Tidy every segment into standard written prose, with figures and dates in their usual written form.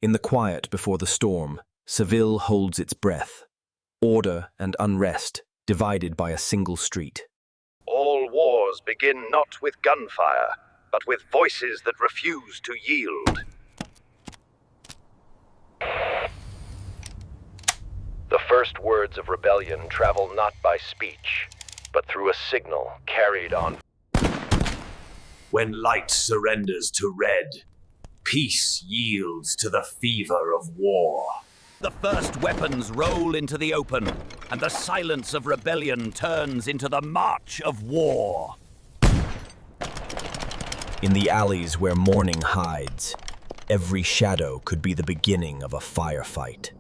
In the quiet before the storm, Seville holds its breath. Order and unrest, divided by a single street. All wars begin not with gunfire, but with voices that refuse to yield. The first words of rebellion travel not by speech, but through a signal carried on. When light surrenders to red, peace yields to the fever of war. The first weapons roll into the open, and the silence of rebellion turns into the march of war. In the alleys where morning hides, every shadow could be the beginning of a firefight.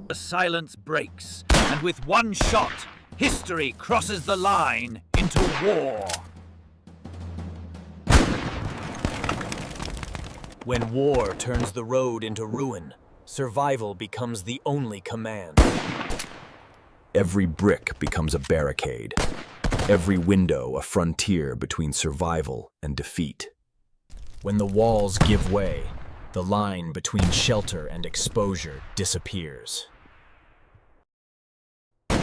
The silence breaks, and with one shot, history crosses the line into war. When war turns the road into ruin, survival becomes the only command. Every brick becomes a barricade. Every window a frontier between survival and defeat. When the walls give way, the line between shelter and exposure disappears.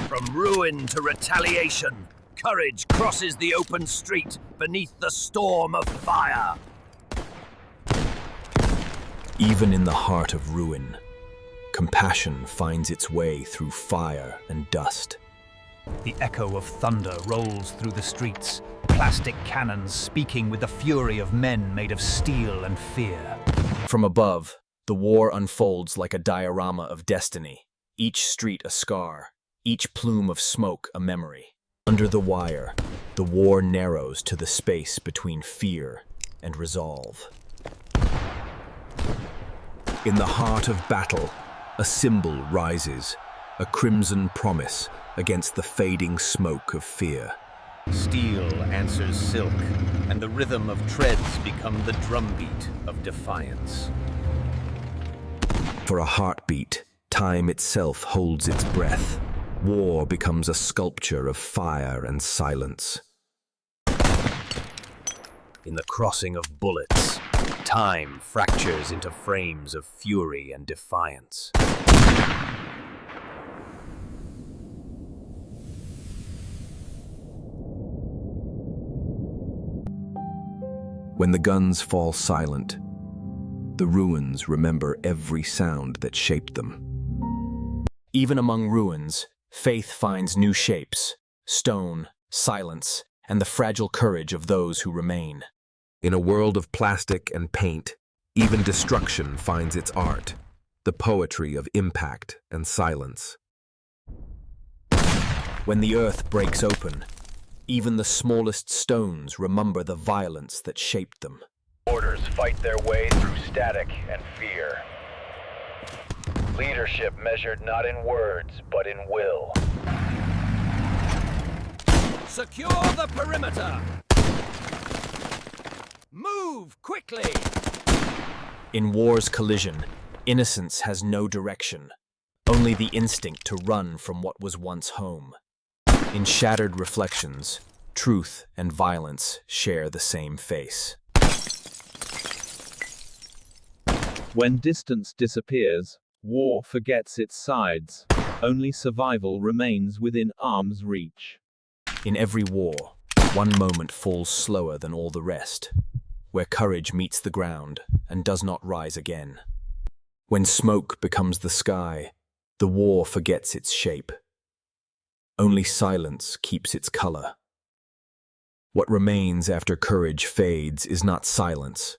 From ruin to retaliation, courage crosses the open street beneath the storm of fire. Even in the heart of ruin, compassion finds its way through fire and dust. The echo of thunder rolls through the streets, plastic cannons speaking with the fury of men made of steel and fear. From above, the war unfolds like a diorama of destiny, each street a scar, each plume of smoke a memory. Under the wire, the war narrows to the space between fear and resolve. In the heart of battle, a symbol rises, a crimson promise against the fading smoke of fear. Steel answers silk, and the rhythm of treads become the drumbeat of defiance. For a heartbeat, time itself holds its breath. War becomes a sculpture of fire and silence. In the crossing of bullets, time fractures into frames of fury and defiance. When the guns fall silent, the ruins remember every sound that shaped them. Even among ruins, faith finds new shapes: stone, silence, and the fragile courage of those who remain. In a world of plastic and paint, even destruction finds its art, the poetry of impact and silence. When the earth breaks open, even the smallest stones remember the violence that shaped them. Orders fight their way through static and fear. Leadership measured not in words, but in will. Secure the perimeter! Move quickly! In war's collision, innocence has no direction, only the instinct to run from what was once home. In shattered reflections, truth and violence share the same face. When distance disappears, war forgets its sides. Only survival remains within arm's reach. In every war, one moment falls slower than all the rest, where courage meets the ground and does not rise again. When smoke becomes the sky, the war forgets its shape. Only silence keeps its color. What remains after courage fades is not silence,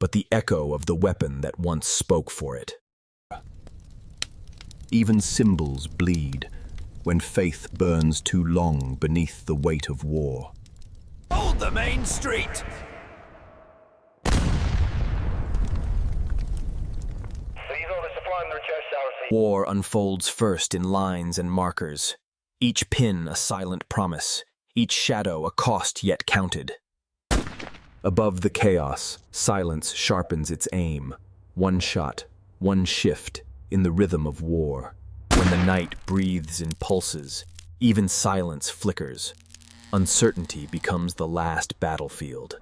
but the echo of the weapon that once spoke for it. Even symbols bleed when faith burns too long beneath the weight of war. Hold the main street! War unfolds first in lines and markers, each pin a silent promise, each shadow a cost yet counted. Above the chaos, silence sharpens its aim, one shot, one shift in the rhythm of war. When the night breathes in pulses, even silence flickers. Uncertainty becomes the last battlefield.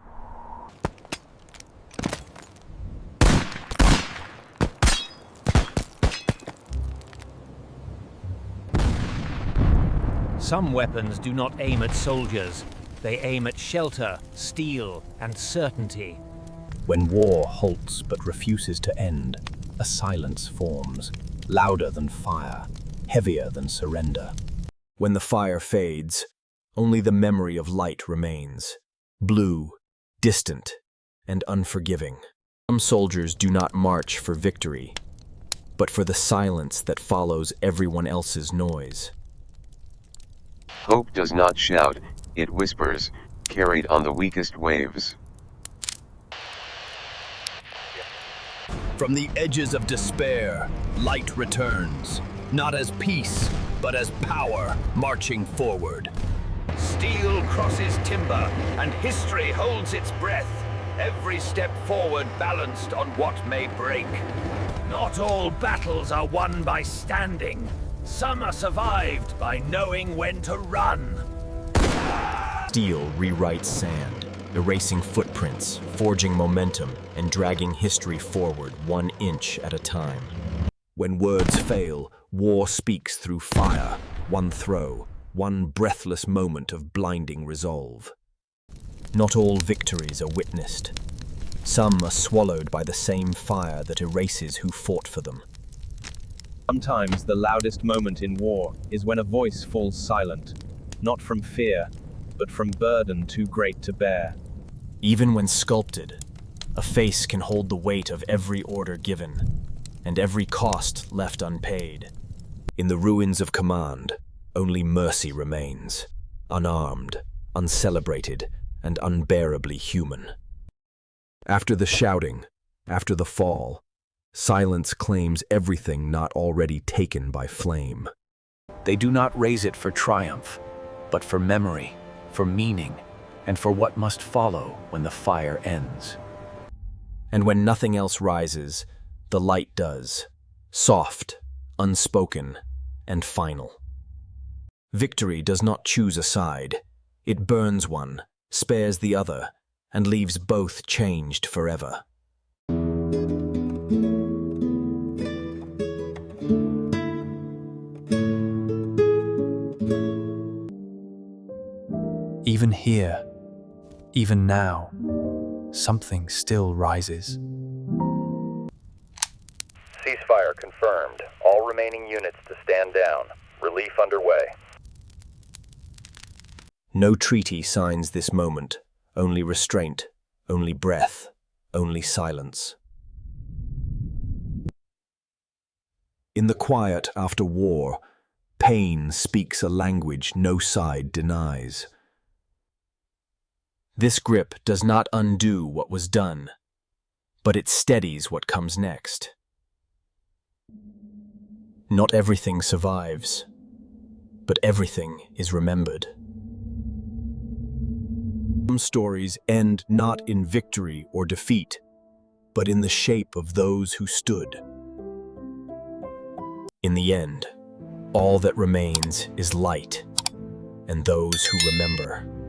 Some weapons do not aim at soldiers. They aim at shelter, steel, and certainty. When war halts but refuses to end, a silence forms, louder than fire, heavier than surrender. When the fire fades, only the memory of light remains, blue, distant, and unforgiving. Some soldiers do not march for victory, but for the silence that follows everyone else's noise. Hope does not shout, it whispers, carried on the weakest waves. From the edges of despair, light returns, not as peace, but as power marching forward. Steel crosses timber, and history holds its breath, every step forward balanced on what may break. Not all battles are won by standing. Some are survived by knowing when to run. Steel rewrites sand, erasing footprints, forging momentum, and dragging history forward 1 inch at a time. When words fail, war speaks through fire, one throw, one breathless moment of blinding resolve. Not all victories are witnessed. Some are swallowed by the same fire that erases who fought for them. Sometimes the loudest moment in war is when a voice falls silent, not from fear, but from burden too great to bear. Even when sculpted, a face can hold the weight of every order given, and every cost left unpaid. In the ruins of command, only mercy remains, unarmed, uncelebrated, and unbearably human. After the shouting, after the fall, silence claims everything not already taken by flame. They do not raise it for triumph, but for memory, for meaning, and for what must follow when the fire ends. And when nothing else rises, the light does, soft, unspoken, and final. Victory does not choose a side. It burns one, spares the other, and leaves both changed forever. Even here, even now, something still rises. Ceasefire confirmed. All remaining units to stand down. Relief underway. No treaty signs this moment, only restraint, only breath, only silence. In the quiet after war, pain speaks a language no side denies. This grip does not undo what was done, but it steadies what comes next. Not everything survives, but everything is remembered. Some stories end not in victory or defeat, but in the shape of those who stood. In the end, all that remains is light and those who remember.